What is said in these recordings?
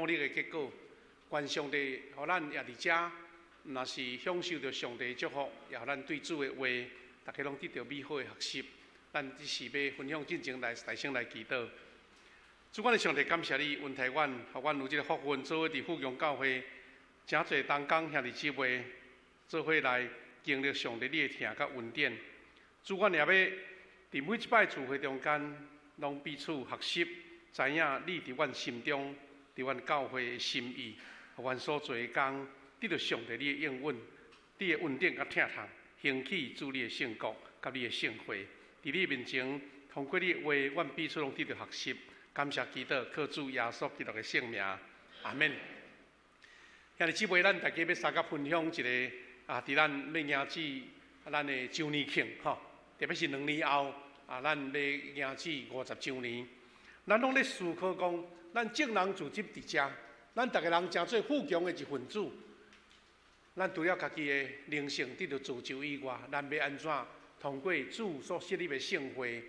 努力的结果。愿上帝互咱也伫遮，若是享受着上帝的祝福，也互咱对主的话，大家拢得到美好的学习。咱只是要分享进前来大声来祈祷。主，阮的上帝感谢你，恩待阮，互阮有这个福分，做伙伫富强教会，诚侪同工兄弟姊妹，做伙来经历上帝你的疼甲恩典。主，阮也要伫每一摆聚会中间，拢彼此学习，知影你伫阮心中，伫阮教会的心意，互阮所做的工，得到上帝你的应允，你的恩典甲疼痛，兴起主你的圣国，甲你的圣会。伫你面前，通过你的话，阮彼此拢得到学习。感谢祈祷，靠主耶稣基督的圣名，阿门。兄弟姊妹，咱大家要三甲分享一个伫咱要迎接咱的周年庆吼，特别是2年后咱要迎接50周年。咱拢咧思考讲，咱众人聚集伫遮，咱逐个人诚做富强的一份子。咱除了家己的灵性得到造就以外，咱要安怎通过主所设立的圣会，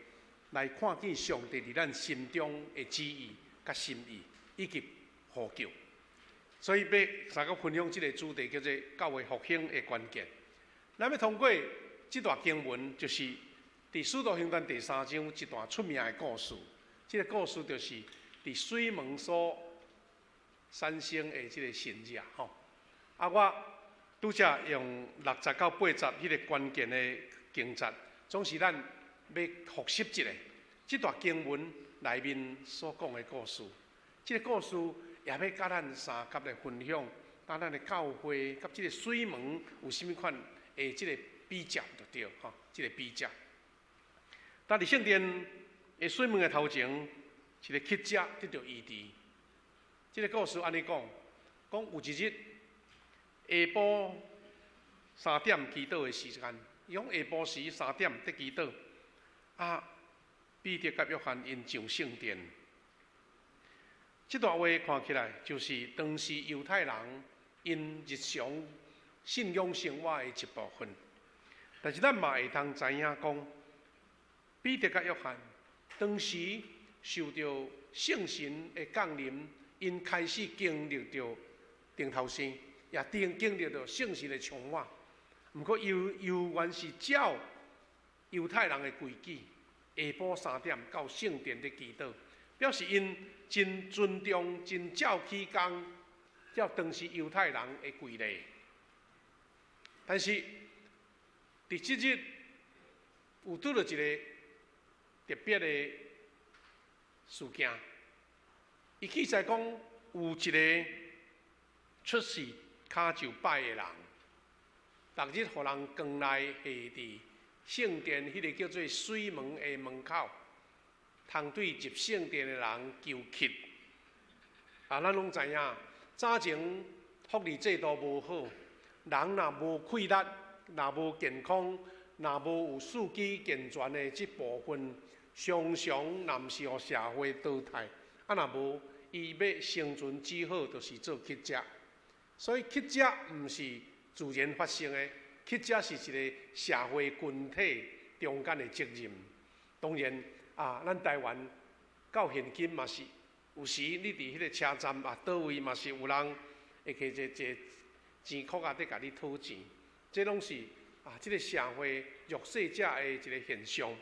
来看见上帝伫咱心中的旨意、甲心意以及呼救。所以要三个分享这个主题，叫做教会复兴的关键。咱要通过这段经文，就是伫《使徒行传》第3章一段出名的故事。这个故事就是伫水门所产生的这个神迹吼。我拄则用60到80迄个关键的经节，总是咱要复习一下这段经文内面所讲的故事。这个故事也要甲咱三甲来分享，甲咱的教会甲这个水门有甚物款的这个比较就对吼，这个比较。但伫圣殿的水门的头前，一个乞者得到医治。这个故事安尼讲，有一日下晡3点祈祷的时间，伊讲下晡时3点在祈祷，彼得甲约翰因上圣殿。这段话看起来就是当时犹太人因日常信仰生活的一部分。但是咱嘛会通知影讲，彼得甲约翰当时受到圣神的降临，因开始经历着顶头生，也经历着圣神的充满。不过又原是照犹太人的规矩，下晡3点到圣殿的祈祷，表示因真尊重、真照起工，照当时犹太人的规例。但是伫即日有拄到一个特别的事件，伊记载讲有一个出世骹就拜的人，逐日互人扛来下伫圣殿迄个叫做水门的门口，通对入圣殿的人求乞。咱拢知影，早前福利制度无好，人若无气力，若无健康，若无有四肢健全的这部分，常常若毋是互社会淘汰。若无，伊要生存只好就是做乞者。所以乞者毋是自然发生的。乞者是一个社会群体中间的责任。当然咱台湾到现今嘛是，有时你伫迄个车站倒位嘛是有人会摕一个钱箍在甲你讨钱，这拢是这个社会弱势者的一个现象。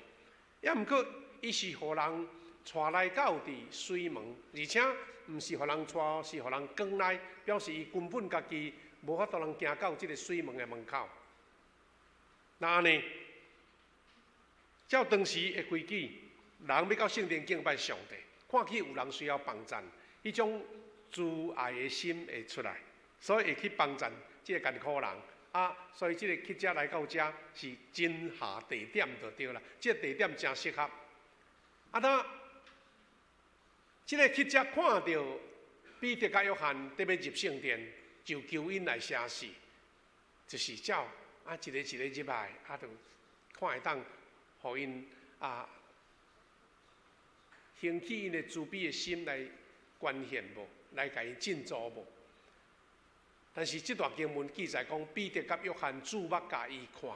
也毋过，伊是互人带来到伫水门，而且毋是互人带，是互人扛来，表示伊根本家己无法度能行到这个水门的门口。那安尼，照当时的规矩，人要到圣殿敬拜上帝，看起有人需要帮衬，迄种慈爱的心会出来，所以会去帮衬这个艰苦人。所以这个乞者来到这是真下地点就对了，这个地点真适合。这个乞者看到彼得甲约翰在要入圣殿，就求因来写诗，就是照一个一个入来，就看会当，互因兴起因的慈悲的心来捐献无，来甲伊尽助无。但是这段经文记载讲，彼得甲约翰注目甲伊看，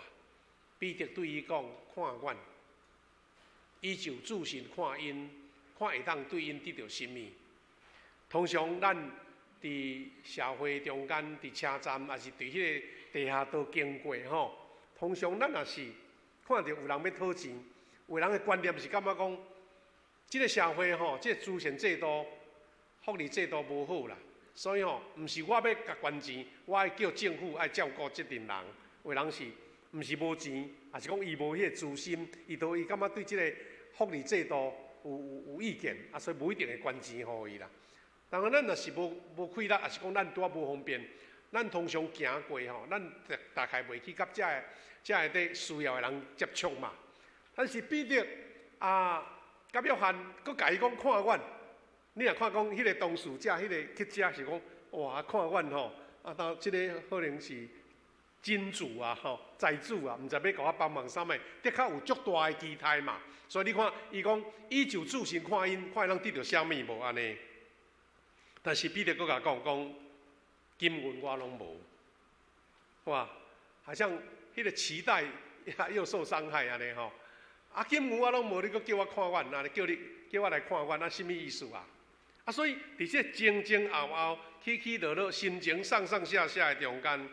彼得对伊讲：看阮，依就自信看因，看会当对因得到甚物。通常咱伫社会中间、伫车站，也是伫迄个地下道经过吼，通常咱也是看到有人要讨钱，有人的观念是感觉讲，即个社会吼，即个资源制度、福利制度无好啦，所以吼，毋是我要甲捐钱，我爱叫政府爱照顾即群人，有人是毋是无钱，也是讲伊无迄个资心，伊感觉对即个福利制度有意见，啊，所以无一定会捐钱互伊啦。当然，咱若是无气力，也是讲咱拄仔无方便，咱通常行过吼，咱大概袂去甲遮个伫需要的人接触嘛。但是彼得甲约翰佫甲伊讲看阮，你若看讲迄个当事者，迄个乞者是讲哇看阮吼，到即个可能是金主啊吼，财主啊，毋知要甲我帮忙啥物，的确有足大的期待嘛。所以你看，伊讲依就主神看因能得到啥物无安尼。但是彼得佫甲讲，金银我拢无，哇，好像迄个期待又受伤害安尼吼。金银我拢无，你佫叫我看阮，安尼叫我来看阮，什么意思啊？所以伫这前前后后、起起落落、心情上上下下的中间，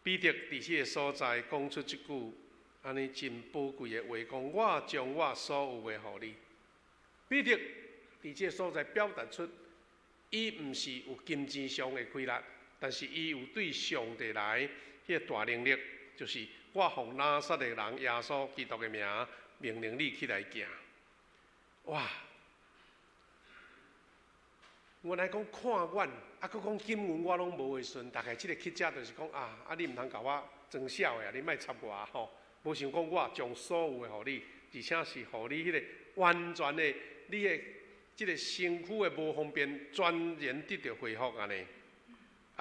彼得伫这个所在讲出一句安尼真宝贵的话，讲我将我所有的互你。彼得伫这个所在表达出。伊毋是有金钱上的亏力，但是伊有对上帝来迄个大能力，就是我奉拿撒勒人耶稣基督的名，命令你起来行。哇！原来讲看阮，佫讲金银我拢无的时阵，大概即个乞者就是讲你毋通甲我装小的，你莫插我吼。无想讲我将所有的互你，而且是互你迄个完全的你的。即个身躯的无方便，全然得到恢复安尼。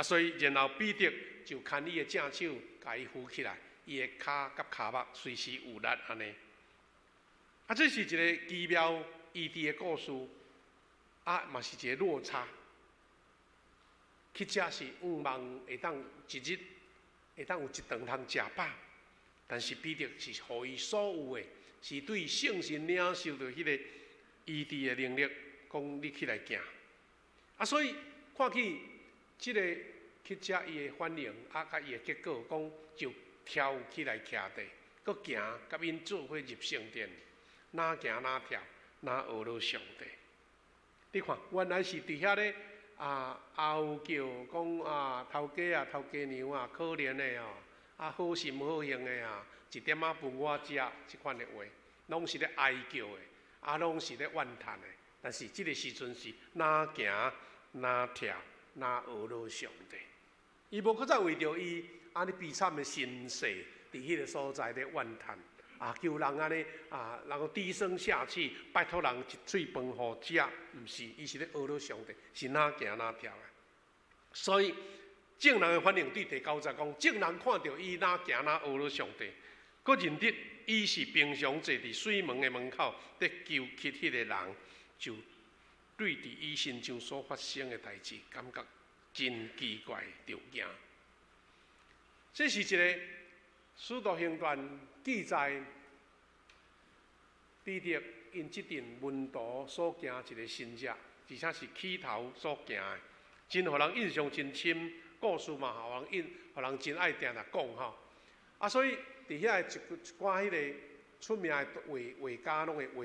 所以然后彼得就牵伊的正手，甲伊扶起来，伊的骹甲骹目随时有力安尼。这是一个奇妙异地的故事，嘛是一个落差。乞者是望会当一日会当有一顿通食饱，但是彼得是互伊所有的，是对圣神领受到迄个异地的能力。讲你起来行，所以看起即个乞者伊的反应，甲伊的结果，讲就跳起来徛地，佮行，甲因做伙入圣殿，哪行哪跳，哪学到上帝。你看，原来是伫遐咧后叫讲头家头家娘可怜的好心好行的一点分我食，即款的话，拢是咧哀叫的，拢是咧怨叹的。但是这个时阵是哪行哪跳哪学到上帝，伊无搁再为着伊安尼悲惨的身世，伫迄个所在咧怨叹，求人安尼然后低声下气拜托人一嘴饭互食，毋是，伊是咧学到上帝，是哪行哪跳的。所以正人的反应对第9节讲，正人看到伊哪行哪学到上帝，佮认得伊是平常坐伫水门的门口咧求乞迄个人。就对伫伊身上所发生的代志，感觉真奇怪，着惊。这是一个《使徒行传》记载，彼得因这阵门徒所行一个新约，而且是起头所行的，真互人印象真深。故事嘛，互人真爱定定讲吼。所以伫遐一寡迄个出名的画家，拢会画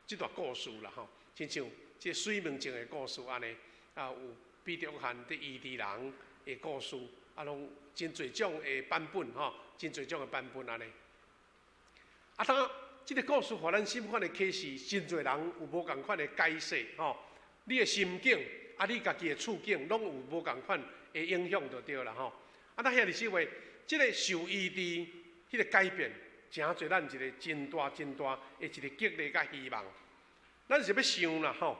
这段故事啦吼，亲像这水门前的故事安尼，有彼得和伫异地人的故事，拢真侪种的版本吼，真侪种的版本安尼。当这个故事互咱什么款的启示？真侪人有无共款的解释吼，你的心境你家己的处境，拢有无共款的影响就对啦吼。咱遐历史话，这个受异地迄个改变，真侪咱一个真大的一个激励甲希望。咱是要想啦吼，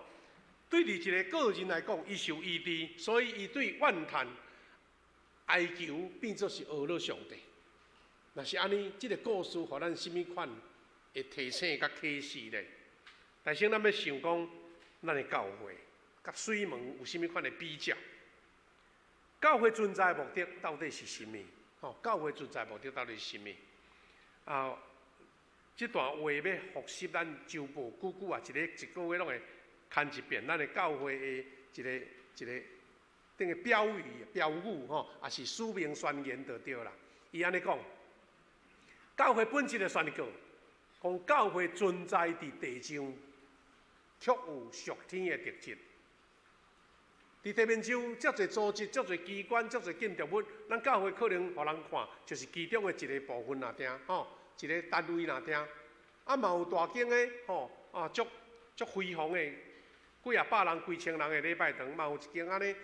对于一个个人来讲，伊受异地，所以伊对怨叹、哀求变作是学到上帝。若是安尼，这个故事互咱什么款的提醒甲启示咧？但是咱要想讲，咱的教会甲水门有什么款的比较？教会存在的目的到底是什么？教会存在的目的到底是什么？这段话要复习咱周报久久一个月拢会看一遍。咱的教会的一个等于标语、标语吼，也是使命宣言就对啦。伊安尼讲，教会本质的宣告，讲教会存在伫地上，却有属天的特质。伫地面上，遮侪组织、遮侪机关、遮侪建筑物，咱教会可能互人看，就是其中的一个部分啦，听吼，一个单位啦，听。啊，嘛有大间的吼，足辉煌的，几啊百人、几千人的礼拜堂，嘛有一间安尼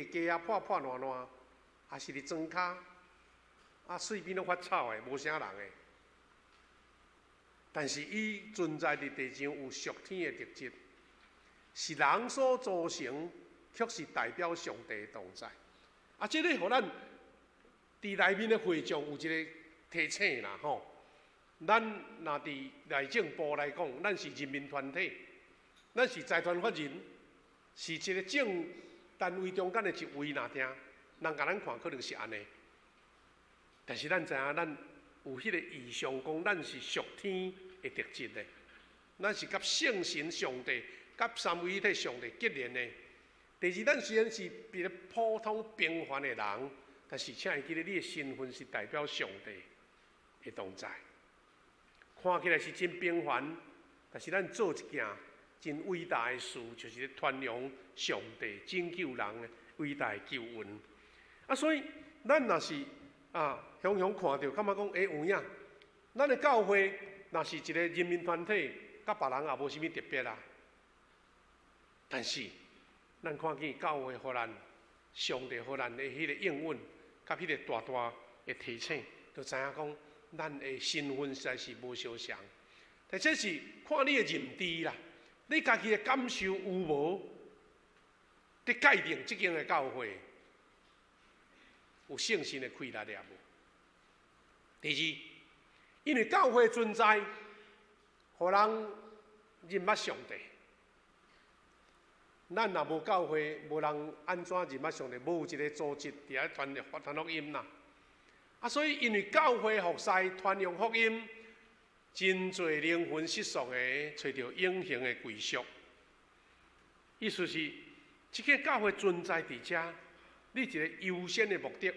家啊破烂烂，也是伫庄骹，啊水边拢发草的，无啥人的。但是伊存在伫地上有属天的特质，是人所组成。却是代表上帝的同在，啊，这个互咱伫内面的会众有一个提醒啦，吼。咱若伫内政部来讲，咱是人民团体，咱是财团法人，是一个政单位中间的一位若听，人甲咱看可能是安尼，但是咱知影，咱有迄个意向讲，咱是属天的特质的，咱是甲圣神上帝、甲三位一体上帝结连的。第二，咱虽然是一个普通平凡的人，但是请会记得你的身份是代表上帝的同在。看起来是真平凡，但是咱做一件真伟大的事，就是咧传扬上帝拯救人的伟大的救恩。啊，所以咱若是常常看到，感觉讲有影，咱的教会若是一个人民团体，甲别人也无啥物特别啦。但是，咱看见教会互咱，上帝互咱的迄个应允，甲迄个大大的提醒，就知影讲，咱的身份实在是无相像。但这是看你的认知啦，你家己的感受有无，伫界定即间的教会有圣神的开力了无？第二，因为教会存在，互人认捌上帝。咱若无教会，无人安怎认捌上帝？无有一个组织伫遐传福音啦。啊，所以因为教会服侍传扬福音，真侪灵魂失丧的找到永恒的归宿。意思是，即个教会存在伫遮，你一个优先的目的，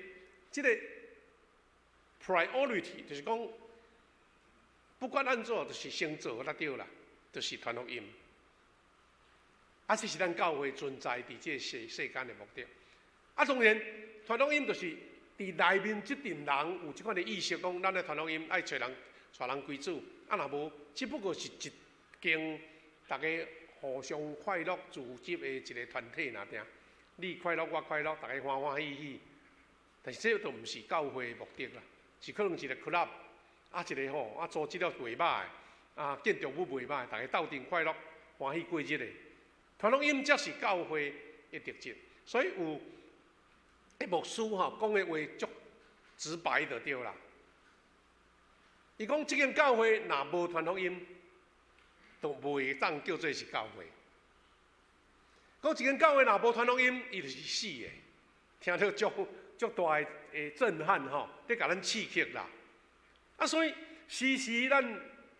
即个 priority 就是讲，不管安怎，就是先做那对啦，就是传福音。啊，这是咱教会存在伫这世间的目的。啊，当然，传福音就是伫内面即群人有即款的意识，讲咱的传福音爱找人归主。啊，若无，只不过是一间大家互相快乐、自集的一个团体那听。你快乐，我快乐，大家欢欢喜喜。但是这都毋是教会的目的啦，是可能一个 club， 啊一个吼，组织了袂歹，建筑物袂歹，大家斗阵快乐欢喜过日的。传福音才是教会的特质，所以有牧师讲的话足直白就对啦。伊讲即间教会若无传福音，就袂当叫做是教会。讲一间教会若无传福音，伊就是死的。听到足大的震撼吼，得甲咱刺激啦。啊，所以时时咱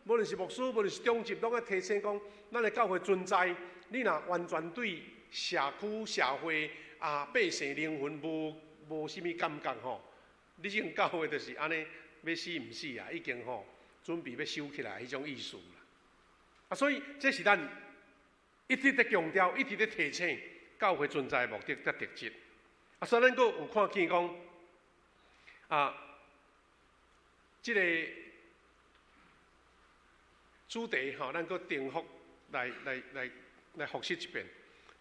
无论是牧师，无论是中级，拢要提醒讲，咱的教会存在。你若完全对社区、社会百姓灵魂无啥物感觉吼，你这种教会就是安尼，要死毋死啊，已经吼准备要收起来迄种意思啦。啊，所以这是咱一直在强调、一直在提醒教会存在的目的甲特质。啊，所以咱佫有看见讲这个主题吼，咱佫重复来复习一遍，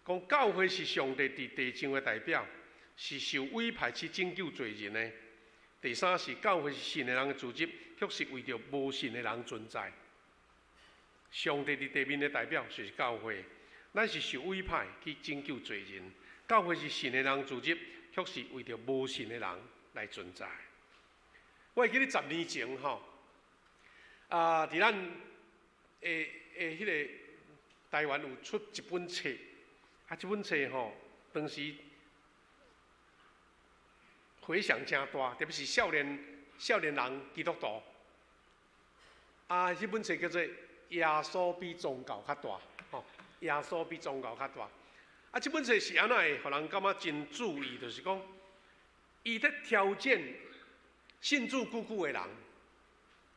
讲教会是上帝伫地上的代表，是受委派去拯救罪人的。第三是教会是信的人的组织，却是为着无信的人存在。上帝伫地面的代表就是教会，咱是受委派去拯救罪人。教会是信的人组织，却是为着无信的人来存在。我会记得10年前吼，伫咱迄个。台湾有出一本册，这本册吼，当时回响真大，特别是少年人基督徒。这本册叫做《耶稣比宗教较大》，耶稣比宗教较大。啊，这本册是安怎会，互人感觉真注意，就是讲，伊在挑战信主久久的人，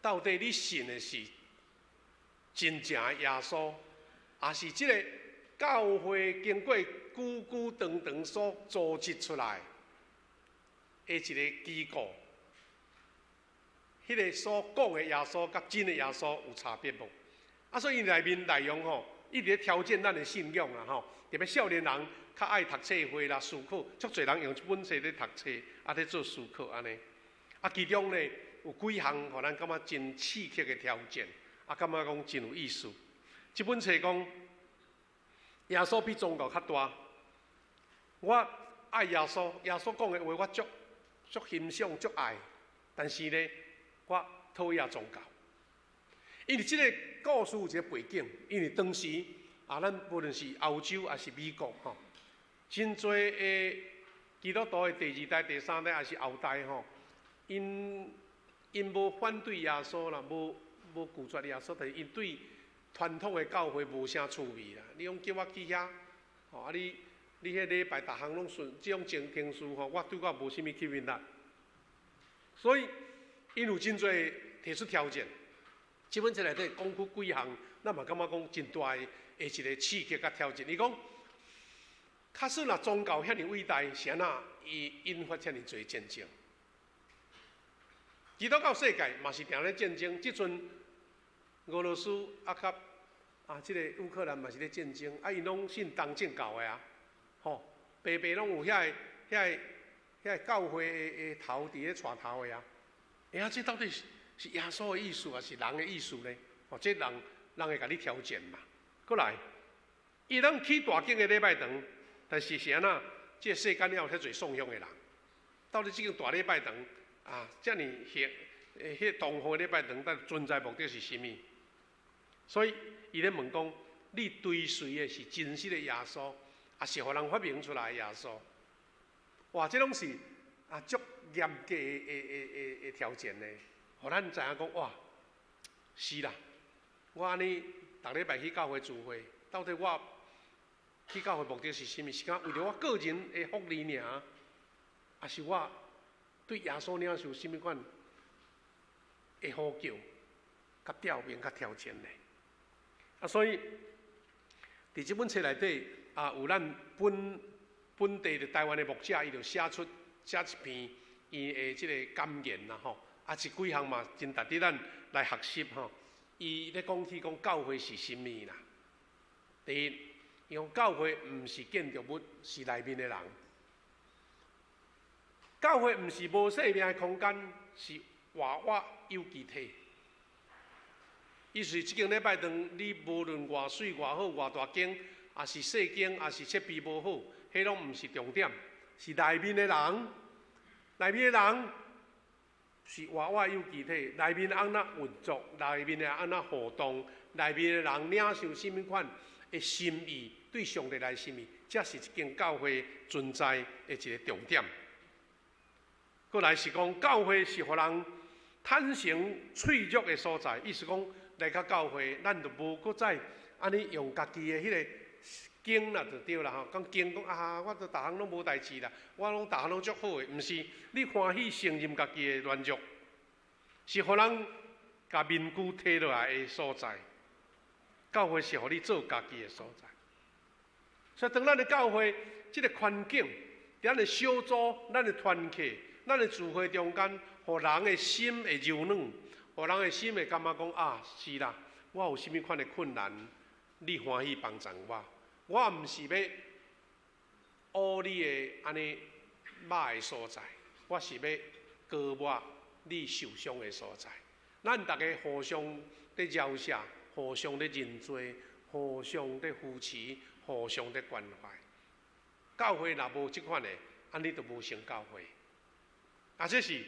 到底你信的是真正的耶稣，还是这个教会经过久久长长所组织出来的一个机构？迄个所讲的耶稣，甲真的耶稣有差别无？啊，所以内面内容吼，一直挑战咱的信仰啊吼。特别少年人较爱读册会啦、思考，足侪人用这本册咧读册，啊咧做思考安尼。啊，其中呢有几项，互咱感觉真刺激的挑战，啊，感觉讲真有意思。这本册讲耶稣比宗教较大。我爱耶稣，耶稣讲的话我足欣赏、足爱，但是呢，我讨厌宗教。因为这个故事有一个背景，因为当时啊，咱无论是欧洲还是美国吼，真侪的基督徒的第二代、第三代还是后代吼，因无反对耶稣啦，无拒绝耶稣，但是因对传统的教会无啥趣味啦。你讲叫我去遐，吼啊你迄礼拜逐项拢顺，这种经书吼，我对我无啥物吸引力。所以因有真侪提出条件。这本册内底讲出几项，咱嘛感觉讲真大的一个刺激甲挑战。伊讲，假使若宗教遐尼伟大，是安那伊引发遐尼侪战争？基督教世界嘛是定咧战争，即阵俄罗斯甲即个乌克兰嘛是咧战争，啊因拢信东正教的啊，吼，白白拢有遐个教会的头伫咧带头的啊，这到底是耶稣的意思，还是人的意思呢？哦，这人会甲你挑战嘛。过来，伊通去大间的礼拜堂，但是是安那？这世间了有遐侪送养的人，到底这间大礼拜堂啊，遮尼迄同好的礼拜堂，但存在目的是甚物？所以伊咧问讲：你追随的是真实的耶稣，还是互人发明出来的耶稣？哇，这拢是足严格的条件呢。互咱知影讲哇，是啦，我安尼逐礼拜去教会聚会，到底我去教会目的是甚物？是讲为了我个人的福利尔，还是我对耶稣领受甚物款的呼叫、甲吊命、甲挑战呢？所以伫这本册内底有咱本地的台湾的牧者，伊就写一篇伊的即个感言啦吼。是几项嘛，真值得咱来学习吼。伊咧讲起讲教会是甚物啦？第一，伊讲教会毋是建筑物，是内面的人。教会毋是无生命的空间，是活活有机体。意思是即间礼拜堂，你无论偌水偌好、偌大间，也是细间，也是设备无好，迄拢毋是重点，是内面的人。内面的人是活活有机体，内面安那运作，内面安那互动，内面的人领受甚物款的心意，对上帝来心意，这是一间教会存在的一个重点。过来是讲教会是互人坦诚脆弱的所在，意思讲来到教会，咱就无搁再安尼用家己的迄个经啦就对啦吼，讲经讲我都逐项拢无代志啦，我拢逐项拢足好的，毋是你欢喜承认家己的软弱，是互人甲面具摕落来的所在。教会是互你做家己的所在。所以当咱的教会即个环境，咱的小组、咱的团契、咱的聚会中间，互人的心会柔软，互人的心会感觉讲是啦，我有甚物款的困难，你欢喜帮助我。我毋是要污你的安尼歹的所在，我是要高抹你受伤的所在。咱大家互相在饶赦，互相在认罪，互相在扶持，互相在关怀。教会若无即款的，安尼就无成教会。这是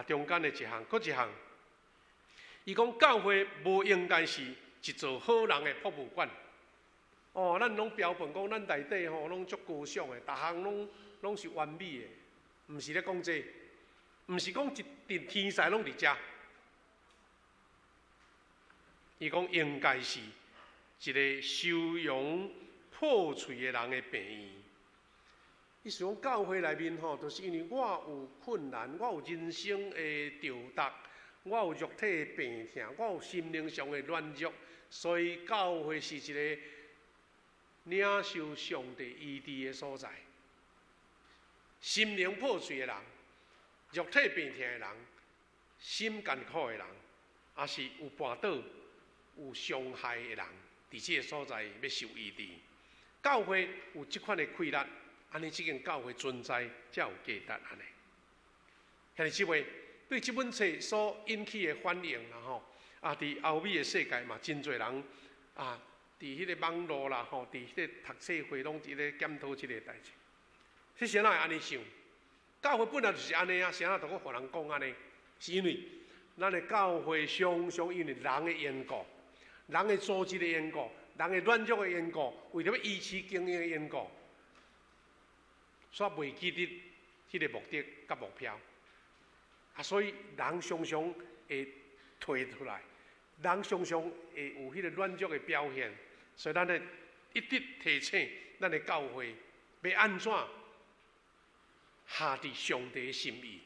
中间的一项，搁一项，伊讲教会无应该是一座好人的博物馆。咱拢标榜讲咱内底拢足高尚的，逐项拢是完美的，毋是咧讲这，毋是讲一定天才拢伫遮。伊讲应该是一个修养破碎的人的病院。伊是讲教会内面吼，就是因为我有困难，我有人生的掉达，我有肉体的病痛，我有心灵上的软弱，所以教会是一个领受上帝医治的所在。心灵破碎的人，肉体病痛的人，心艰苦的人，也是有绊倒、有伤害的人，伫这个所在要受医治。教会有这款的气力，安尼这间教会存在才有价值安尼。兄弟姊妹，对这本册所引起的反应啦吼，伫欧美的世界嘛，真侪人伫迄个网络啦吼，伫迄个读册会拢伫咧检讨这个代志。这谁哪会安尼想？教会本来就是安尼啊，谁哪都搁互人讲安尼？是因为咱的教会常常因为人的缘故、人的组织的缘故、人的软弱的缘故，为着要维持经营的缘故，所以袂记得迄个目的甲目标。所以人常常会退出来，人常常会有迄个软弱的表现。所以咱咧一直提醒咱的教会要安怎下伫上帝的心意。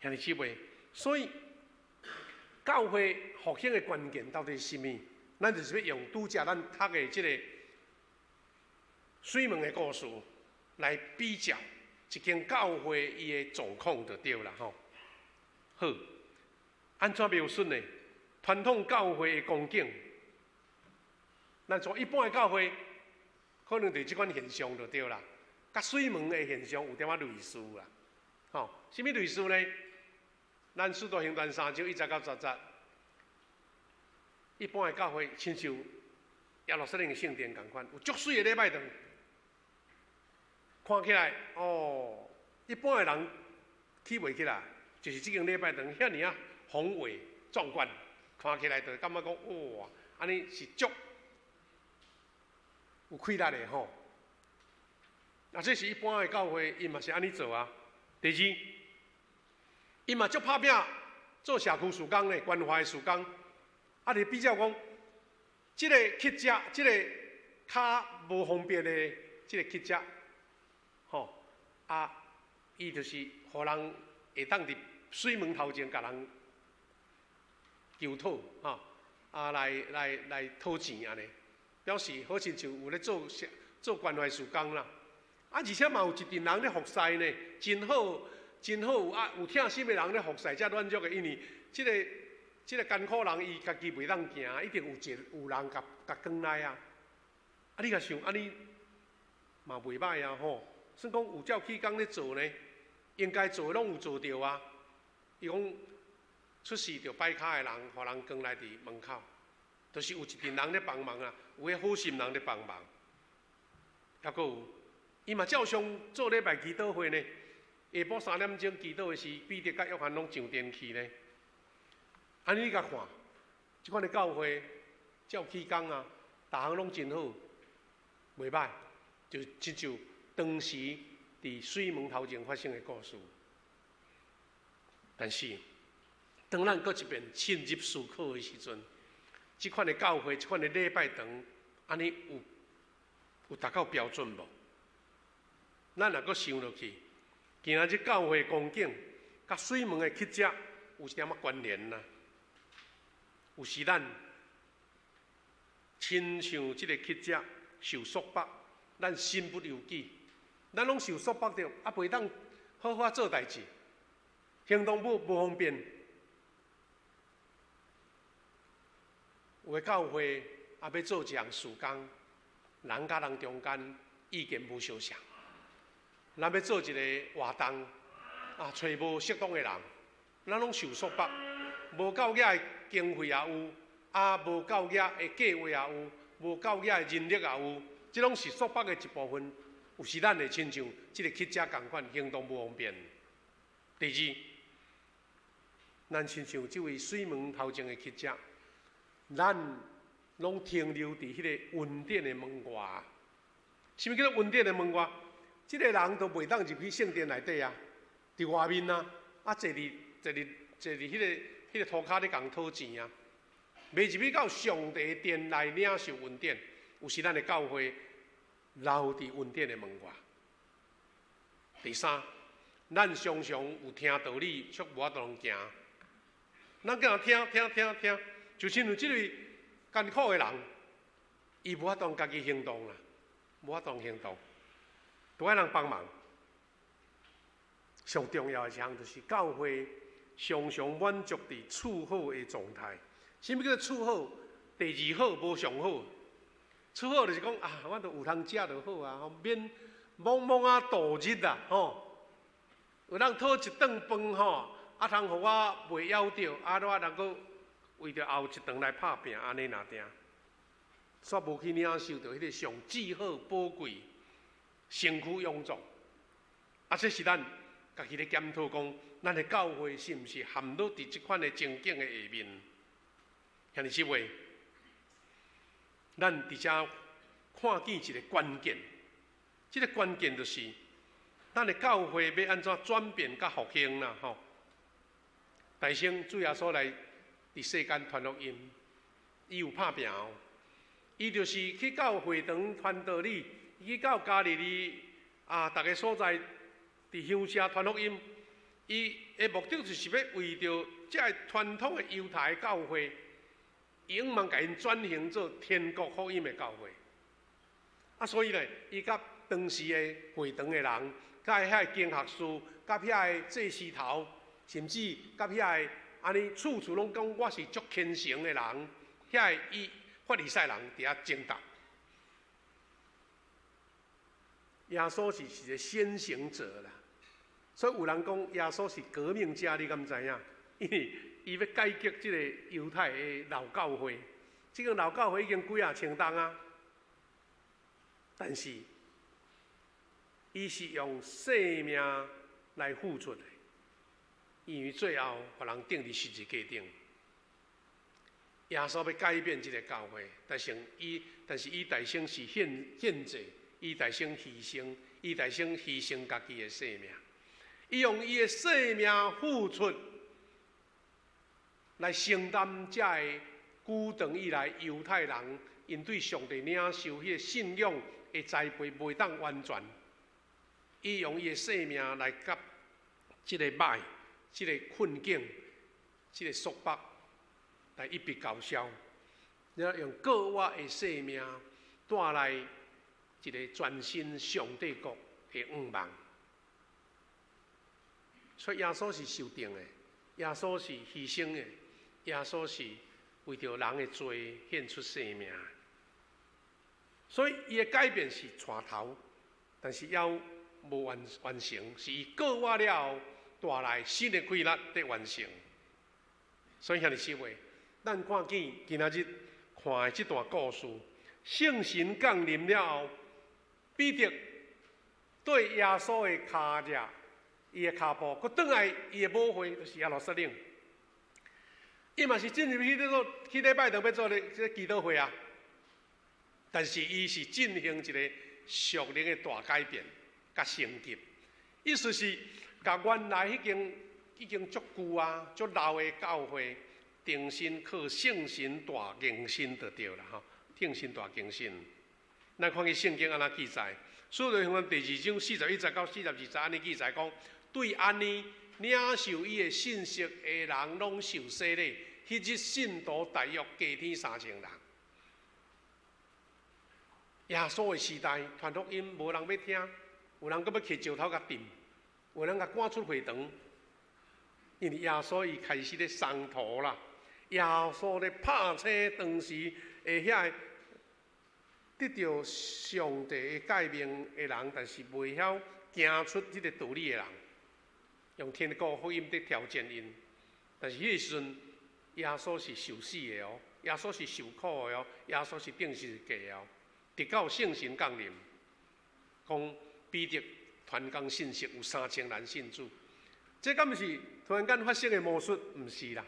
兄弟姊妹，所以教会复兴的关键到底是甚么？咱就是要用拄则咱读的这个水门的故事来比较一间教会伊的状况就对啦吼。好，安怎描述呢？传统教会的光景，咱从一般的教会，可能就这款现象就对啦。甲水门的现象有点仔类似啦。吼，什么类似呢？咱使徒行传3章1节到10节，一般的教会亲像耶路撒冷的圣殿同款，有足水的礼拜堂，看起来一般的人起袂起来，就是这间礼拜堂遐尔啊宏伟壮观，看起来就感觉讲哇，安尼是足有气力的吼。这是一般的教会，伊嘛是安尼做啊。第二，伊嘛足拍拼做社区事工的关怀事工，就比较讲，这个乞食，这个较无方便的这个乞食，伊就是互人会当伫水门头前甲人求讨，来讨钱安尼，表示好亲像有咧做关怀事工啦。而且嘛有一群人咧服侍呢，真好。真好有疼心的人咧服侍遮软弱的，因为这个艰苦人伊家己袂当行，一定有人甲扛来啊！你甲想，安尼嘛袂歹啊吼。算讲有照起工咧做呢，应该做的拢有做着啊。伊讲出事着摆骹的人，互人扛来伫门口，就是有一群人咧帮忙啊，有迄好心人咧帮忙。还佫有，伊嘛照常做礼拜祈祷会呢。下晡3点钟祈祷的时，彼得甲约翰拢上殿去呢。安尼你甲看，即款的教会照起工啊，逐项拢真好，袂歹，就亲像当时伫水门头前发生的故事。但是，当咱搁一遍深入思考的时阵，即款的教会、即款的礼拜堂，安尼有达到标准无？咱若搁想落去。今仔日教会光景，甲水门的乞食有一点仔关联啦。有时咱亲像这个乞食受束缚，咱身不由己，咱拢受束缚着，袂当好好做代志，行动无方便。有的教会要做一项事工，人甲人中间意见无相像。咱要做一个活动，找无适当的人，咱拢受束缚，无够额的经费也有，无够额的计划也有，无够额的人力也有，这拢是束缚的一部分。有时咱会亲像这个乞食同款，行动无方便。第二，咱亲像这位水门头前的乞食，咱拢停留伫迄个恩典的门外。什么叫做恩典的门外？这个人都袂当入去圣殿内底啊，伫外面啊，坐伫迄个涂骹咧共讨钱啊，袂入去到上帝殿内领受恩典。有时咱的教会留伫恩典的门外。第三，咱常常有听道理，却无法度通行。咱敢听，就亲像即类艰苦的人，伊无法度家己行动啦，无法度行动，都爱人帮忙。上重要的一项就是教会常常满足伫处好的状态。什么叫做处好？第二好无上好。处好就是讲啊，我都有通食就好啊，免忙啊度日啊，吼。有人讨一顿饭吼，啊通互我袂枵着，啊我能够为着后一顿来拍拼，安尼若定，煞无去领受到迄个上至好宝贵、身躯永壮。啊，这是咱家己咧检讨讲，咱的教会是毋是陷落伫即款的情景的下面？兄弟姊妹，咱伫遮看见一个关键，这个关键就是，咱的教会要安怎转变甲复兴啦？吼，大圣主耶稣来伫世间传福音，伊有拍拼哦，伊就是去到会堂传道理，去到加利利啊，逐个所在伫乡社传福音，伊的目的就是要为着这传统的犹太教会。永望甲因转型做天国福音的教会，啊，所以呢，伊甲当时的会堂的人，甲遐经学士，甲遐祭司头，甚至甲遐安尼处处拢讲我是足虔诚的人，遐伊法利赛人伫遐争斗。耶稣是一个先行者啦，所以有人讲耶稣是革命家，你敢知影？因为伊要改革即个犹太的老教会，即个老教会已经几啊千年啊，但是伊是用性命来付出的，因为最后互人钉伫十字架顶。耶稣要改变即个教会，但是伊大声是献祭，伊大声牺牲，伊大声牺牲家己的性命，伊用伊的性命付出。来承担这个久长以来犹太人因对上帝领受迄个信仰的栽培袂当完全，伊用伊的性命来甲即个歹、即个困境、即个束缚来一笔勾销，然后用个我的性命带来一个全新上帝国的愿望。所以耶稣是受定的，耶稣是牺牲的。耶稣是为着人的罪献出性命，所以伊的改变是带头，但是要无完成，是伊过我了后带来新的规律得完成。所以兄弟姊妹，咱看见今仔日看的这段故事，圣神降临了后，彼得对耶稣的脚踭、伊的脚步，佮转来伊的母会，就是耶路撒冷。伊嘛是进入去礼拜堂要做这个祈祷会啊，但是伊是进行一个属灵的大改变、甲升级。意思是，甲原来已经足久啊、足老的教会，重新靠圣神大更新就对了吼，圣神大更新。咱看见圣经安怎记载，《使徒行传》第2章41节到42节安尼记载讲，对安尼。领受伊的信息的人，拢受洗礼。迄日信徒大约加添3000人。耶稣的时代传福音，无人要听，有人阁要去石头甲钉，有人甲赶出会堂。因为耶稣伊开始咧送徒啦，耶稣咧拍车当时会遐得到上帝的诫命的人，但是袂晓行出这个道理的人。用天国福音在挑战因，但是迄个时阵，耶稣是受死的哦，耶稣是受苦的哦，耶稣是钉十字架的哦，直到圣神降临，讲彼得传讲信息有3000人信主，这敢毋是突然间发生的魔术？毋是啦，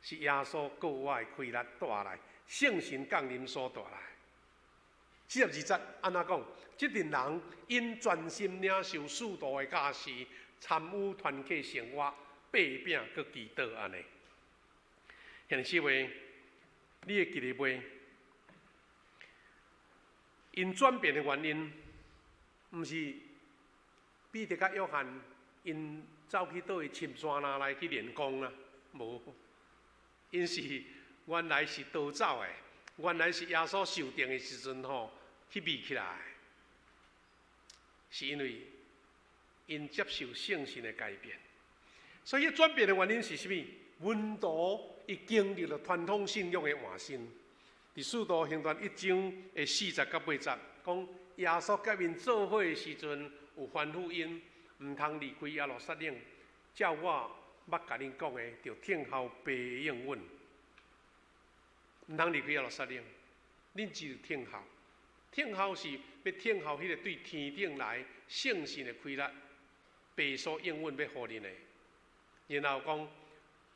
是耶稣过我的开力带来，圣神降临所带来。42节安怎讲？这群人因专心领受使徒的教示。参与团契生活，八饼佮祈祷安尼。兄弟姊妹，你会记得袂？因转变的原因，毋是彼得甲约翰因走去倒去深山那来去练功啦，无，因是原来是逃走的，原来是耶稣受定的时阵吼去迷起来，是因为因接受圣神的改变，所以转变的原因是什么？门徒伊经历了传统信仰的换新。伫《使徒行传》1章的40到80，讲耶稣甲因做伙的时阵，有吩咐因毋通离开耶路撒冷，照我捌甲恁讲的，着听候爸的应允。毋通离开耶路撒冷，恁只着听候。听候是要听候迄个对天顶来圣神的开力，爸所应允要互恁的。然后讲，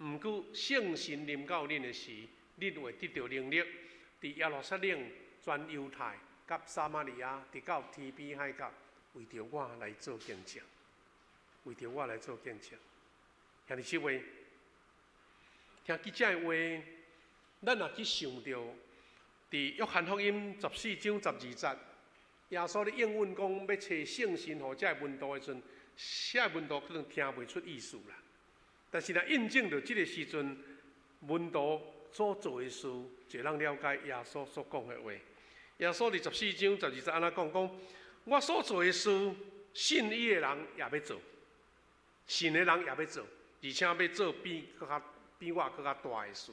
毋过圣神临到恁的时，恁会得到能力。伫耶路撒冷、全犹太、甲撒玛利亚，直到天边海角，为着我来做见证，为着我来做见证。兄弟姊妹，听记者的话，咱也去想到，伫约翰福音14章12节，耶稣咧应允讲要找圣神互这门徒的时阵，这门徒可能听袂出意思啦。但是若印证着这个时阵，门徒所做的事，就让了解耶稣所讲的话。耶稣伫14章12节安怎讲？我所做的事，信伊的人也要做，信的人也要做，而且要做比我更较大的事。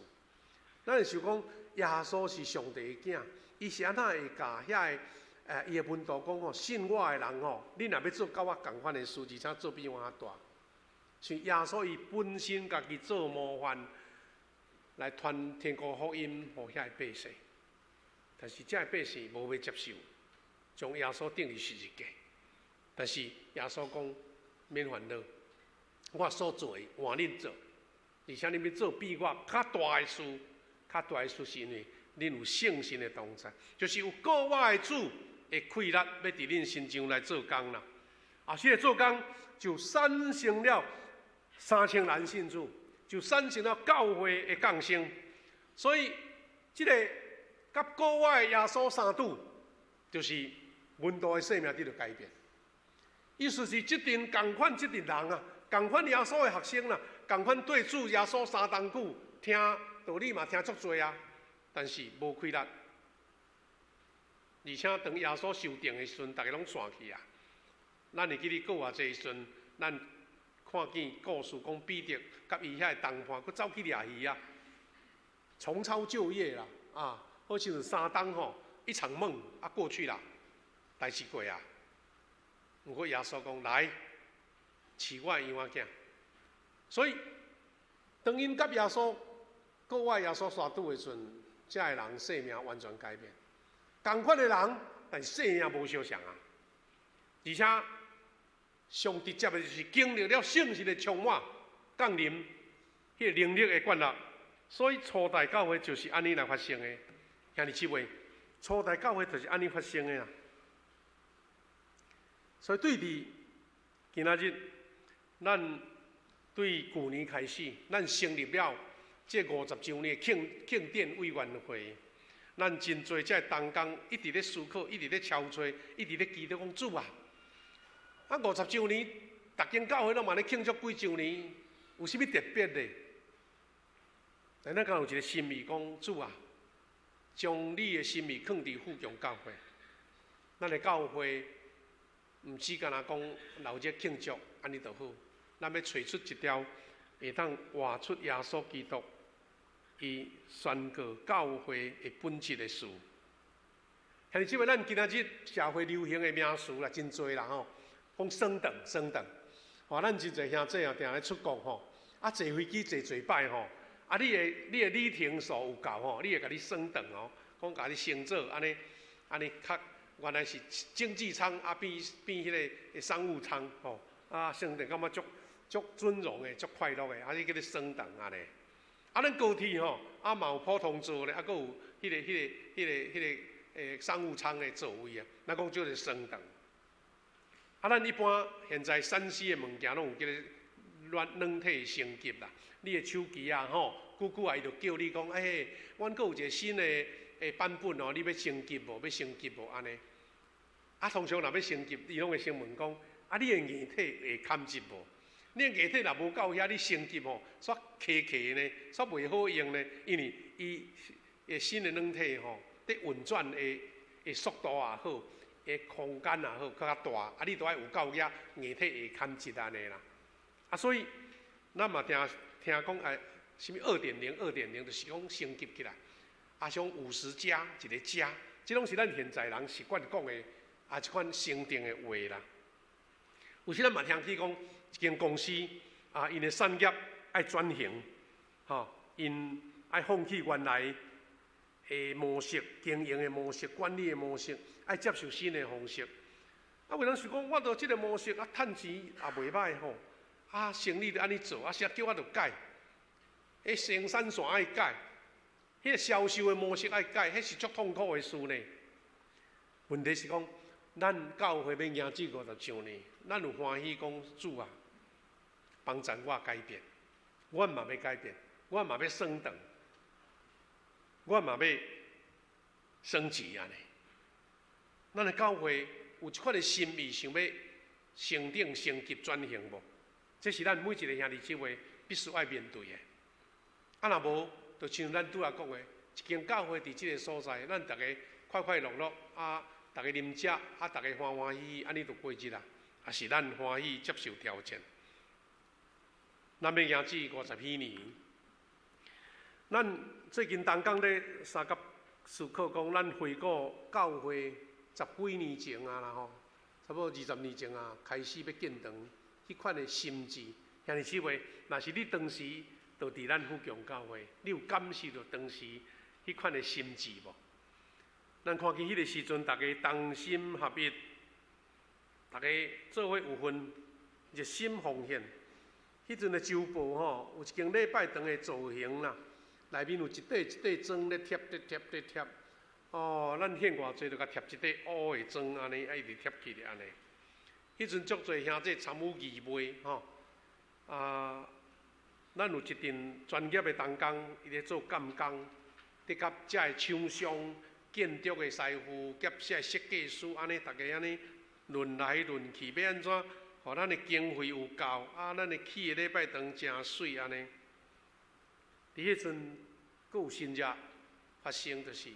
咱就想讲，耶稣是上帝的囝，伊是安怎会教遐个伊的门徒讲吼，信我的人吼，恁若要做甲我同款的事，而且做比我较大。像耶稣伊本身家己做模范。来传天国福音，互遐个百姓，但是这个百姓无要接受，将耶稣钉伫十字架。但是耶稣讲免烦恼，我所做的换恁做，而且恁要做比我较大的事，较大的事是因为恁有圣神的同在，就是有国我的主会开力要伫恁身上来做工啦。啊，这个做工就产生了3000人信主。就产生了教会的降生，所以这个甲国外的耶稣相拄，就是门徒的生命得到改变。意思是这群同款这群人啊，同款耶稣的学生啦，同款对主耶稣3冬久，听道理嘛听足多啊，但是无开力，而且当耶稣受定的时阵，大家拢散去啊。咱会记得过偌济时阵，咱看见故事讲彼得甲伊遐个同伴，佫走去掠鱼啊，重操旧业啦，啊，好像是3冬吼，一场梦啊过去啦，代志过啊。不过耶稣讲来，饲我的羊仔囝。所以当因甲耶稣，国外耶稣相拄的时阵，这个人生命完全改变。同款的人，但是生命无相像啊，而且。上直接的就是经历了圣神的充满、降临，迄个能力的灌入，所以初代教会就是安尼来发生的。兄弟姊妹，初代教会就是安尼发生的啦。所以对伫今仔日，咱对去年开始，咱成立了这50周年庆典委员会，咱真侪这同工一直咧思考，一直咧敲催，一直咧祈祷讲主啊。50周年，逐间教会拢嘛咧庆祝几周年，有啥物特别的？但咱敢有一个心意讲，主啊，将你的心意放伫富强教会。咱的教会毋只干那讲留热庆祝，安尼就好。咱要找出一条会当活出耶稣基督，伊宣告教会的本质的事。兄弟姊妹，咱今仔日社会流行的名词啦，真多啦吼。讲升等，吼，咱真侪兄弟啊，定咧出国吼，啊坐飞机坐摆吼，啊你的里程数有够吼，你会甲你升等哦，讲甲你升做安尼较原来是经济舱啊变迄个商务舱吼，啊升等感觉足尊荣的，足快乐的，啊你叫你升等安尼，啊咱高铁吼，啊嘛有普通座咧，啊佫有迄个商务舱的座位啊，咱讲就是升等。啊，咱一般现在山西的物件拢有叫做软体升级啦。你的手机啊，吼，久久啊，伊就叫你讲，阮阁有一个新的版本哦，你要升级无？要升级无？安尼，通常若要升级，伊拢会先问讲：啊，你的硬体会堪入无？你的硬体若无够遐，你升级吼，煞磕呢，煞袂好用呢，因为伊新的软体吼，伫运转的速度也好，空间也好，较大，啊，你都爱有够遐硬体会堪入安尼啦。啊，所以咱嘛听讲什么2.0，就是讲升级起来，啊，像50加一个加，这拢是咱现在人习惯讲的一款先定的话啦。有时咱嘛听起讲一间公司因的产业爱转型，因爱放弃原来的模式、经营的模式、管理的模式，爱接受新的方式。啊，有人想讲，我都这个模式趁钱也袂歹吼，生意就安尼做，谁叫我着改？生产线爱改，迄个销售的模式爱改，迄是足痛苦的事呢。问题是讲，咱教会要行至50周年，咱有欢喜讲主啊，帮助我改变，我嘛要改变，我嘛要升等，我嘛要升级安尼。咱的教会有一款的心意，想要升等、升级、转型无？这是咱每一个兄弟姊妹必须爱面对的。若无，就像咱拄仔讲的，一间教会伫即个所在，咱大家快快乐乐大家啉食大家欢欢喜喜，安尼就过日啦。也是咱欢喜接受挑战。咱要行至50几年，咱最近东港咧三甲思考讲，咱回顾教会10几年前啦吼，差不多20年前开始要建堂，迄款的心志，兄弟姊妹，若是你当时就伫咱富强教会，你有感受到当时迄款的心志无？咱看见迄个时阵，大家同心合一，大家做伙有份热心奉献。迄阵的周报吼，有一间礼拜堂的造型啦，内面有一块砖咧贴。咱献偌济，就甲贴一块乌的砖安尼，一直贴起咧安尼。迄阵足侪兄弟参与义卖吼，咱有一阵专业的同工，伊咧做监工，伫甲遮的厂商、建筑的师傅、甲遮的设计师，安尼大家安尼论来论去，要安怎，互咱的经费有够，咱的起的礼拜堂真水安尼。伫迄阵，佫有新热发生，就是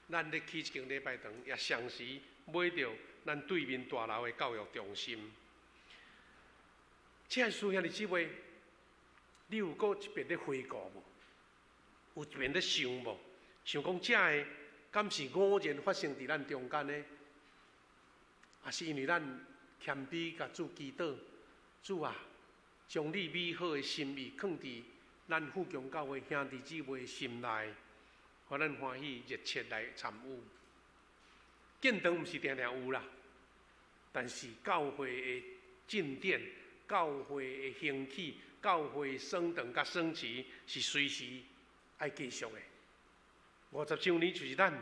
咱咧起一间礼拜堂，也同时买着咱对面大楼的教育中心。这事兄弟姊妹，你有过一遍咧回顾无？有一遍咧想无？想讲这个敢是偶然发生伫咱中间呢？也是因为咱谦卑甲主祈祷，主啊，将你美好的心意放伫咱富强教会兄弟姊妹的心内，互咱欢喜热切来参与。建堂毋是定定有啦，但是教会的进展、教会的兴起、教会的升堂甲升旗是随时爱继续的。50周年就是咱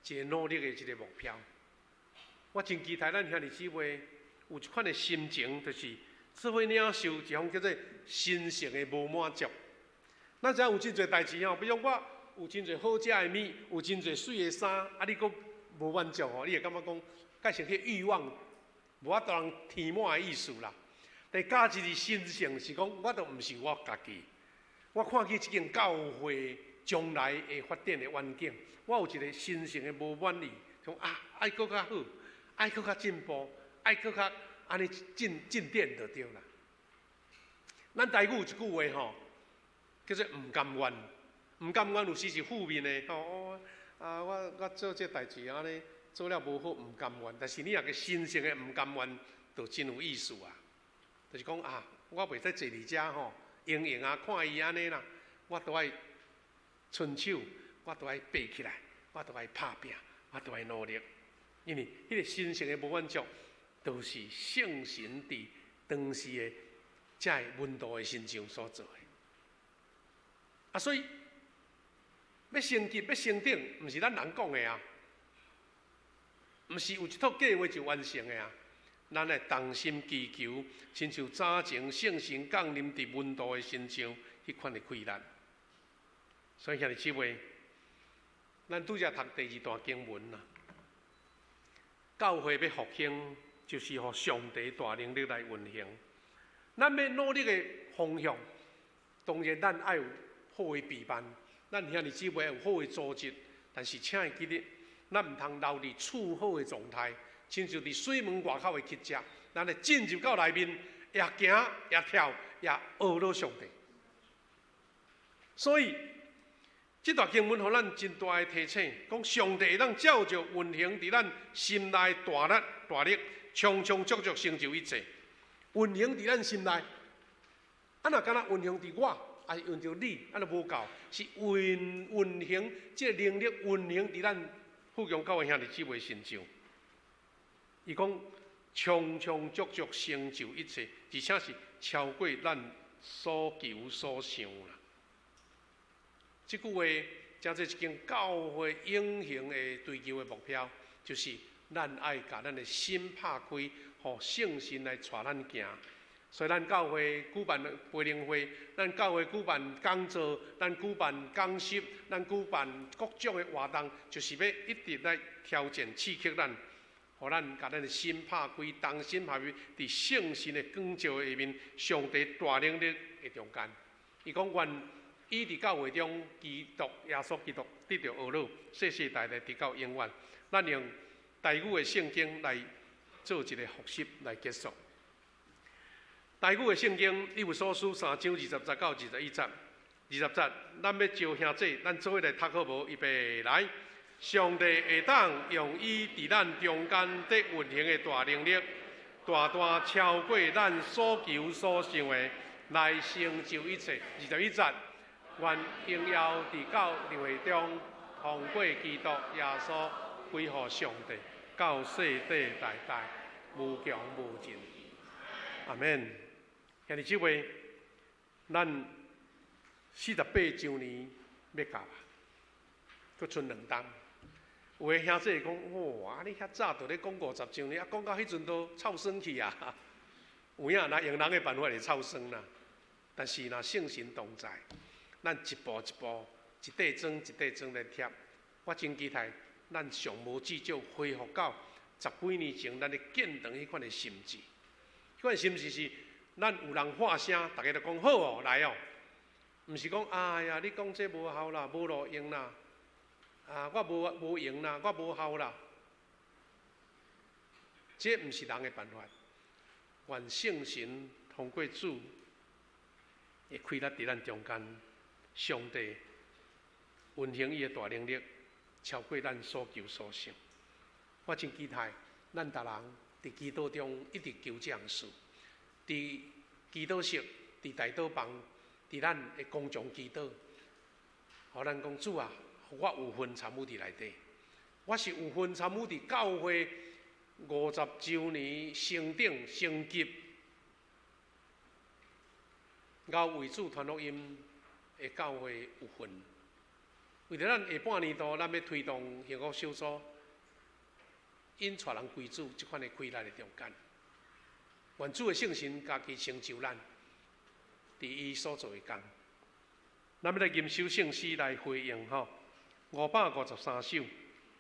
一个努力的一个目标。我真期待咱兄弟姊妹有一款的心情，就是做伙领受一种叫做神圣的无满足。咱知影有真侪代志吼，比如我有真侪好食的物，有真侪水的衫，你阁无满足吼，你会感觉讲，改成迄欲望无法度通填满的意思啦。但加一是神圣，是讲我都毋是我家己，我看见一间教会将来会发展的愿景，我有一个神圣的无满意，讲爱阁较好，爱阁较进步，爱阁较安尼进展就对啦。咱台语有一句话吼，叫做毋甘愿，毋甘愿有时是负面的吼。我做这代志安尼做了无好，毋甘愿。但是你若个神圣的毋甘愿，就真有意思啊。就是讲我袂使坐伫遮吼，用看伊安尼啦，我都爱伸手，我都爱爬起来，我都爱拍拼，我都爱努力。因为迄个神圣的无满足，都是圣神伫当时的遮个温度的心上所做的。所以要升级、要升顶，毋是咱人讲的啊，毋是有一套计划就完成的啊。咱来同心祈求，亲像早前圣神降临伫温度的身上，迄款的困难。所以兄弟姊妹，咱拄则读第2段经文啦。教会要复兴，就是互上帝大能力来运行。咱要努力的方向，当然咱要有好的备办，咱兄弟姊妹有好的组织，但是请会记得，咱唔通留伫处好的状态，亲像伫水门外口的乞食，咱会进入到内面，也行也跳也学到上帝。所以，这段经文互咱真大的提醒，讲上帝让照着运行伫咱心内大力，充充足足成就一切。运行伫咱心内，啊若敢若运行伫我，还是运着你，啊就无够，是运行这个能力运行伫咱富强教会兄弟姊妹身上。伊讲充充足足成就一切，而且是超过咱所求所想啦。这句话，正是一间教会永恒的追求的目标，就是咱爱把咱的心拍开，互圣神来带咱行。所以，咱教会举办培灵会，咱教会举办讲座，咱举办讲习，咱举办各种的活动，就是要一直来挑战、刺激咱，互咱把咱的心拍开，重新拍开，伫圣神的光照下面，上帝大能力的中间。伊讲愿伊伫教会中，基督耶稣基督得到懊恼，世世代代直到永远。咱用台语的圣经来做一个复习来结束。台语的圣经，以弗所书3章20节到21节，20节，咱要招兄弟，咱做伙来读好无？预备来，上帝会当用伊伫咱中间得运行的大能力，大大超过咱所求所想的，来成就一切。21节，愿荣耀伫教会中，通过基督耶稣归乎上帝，到世世代代，无穷无尽。阿门。兄弟姊妹，咱48周年要到啊，佫剩2档。有个兄弟讲，哇，你遐早就咧讲50周年，啊，讲到迄阵都臭酸去啊！有影，若用人的办法会臭酸啦。但是若圣神同在，咱一步一步、一块砖一块砖来贴。我真期待，咱上无至少恢复到10几年前咱咧建堂迄款的心志。迄款心志是。咱有人发声，大家就讲好哦，来哦，毋是讲哎呀，你讲这无效啦，无路用啦，啊，我无用啦，我无效啦，这毋是人的办法。愿圣神通过主，会开力伫咱中间，上帝运行伊的大能力，超过咱所求所想。我真期待，咱逐人伫基督中一直求这样事。伫祈祷室，伫大祷房，伫咱的公众祈祷，互咱讲主啊，我有份参与伫内底。我是有份参与伫教会50周年升顶升级，到为主传福音的教会有份。为着咱下半年度，咱要推动幸福小组，因带人归主，即款的开力的中间。愿主的圣神家己成就咱，伫伊所做的工。咱要来吟首圣诗来回应吼，553首。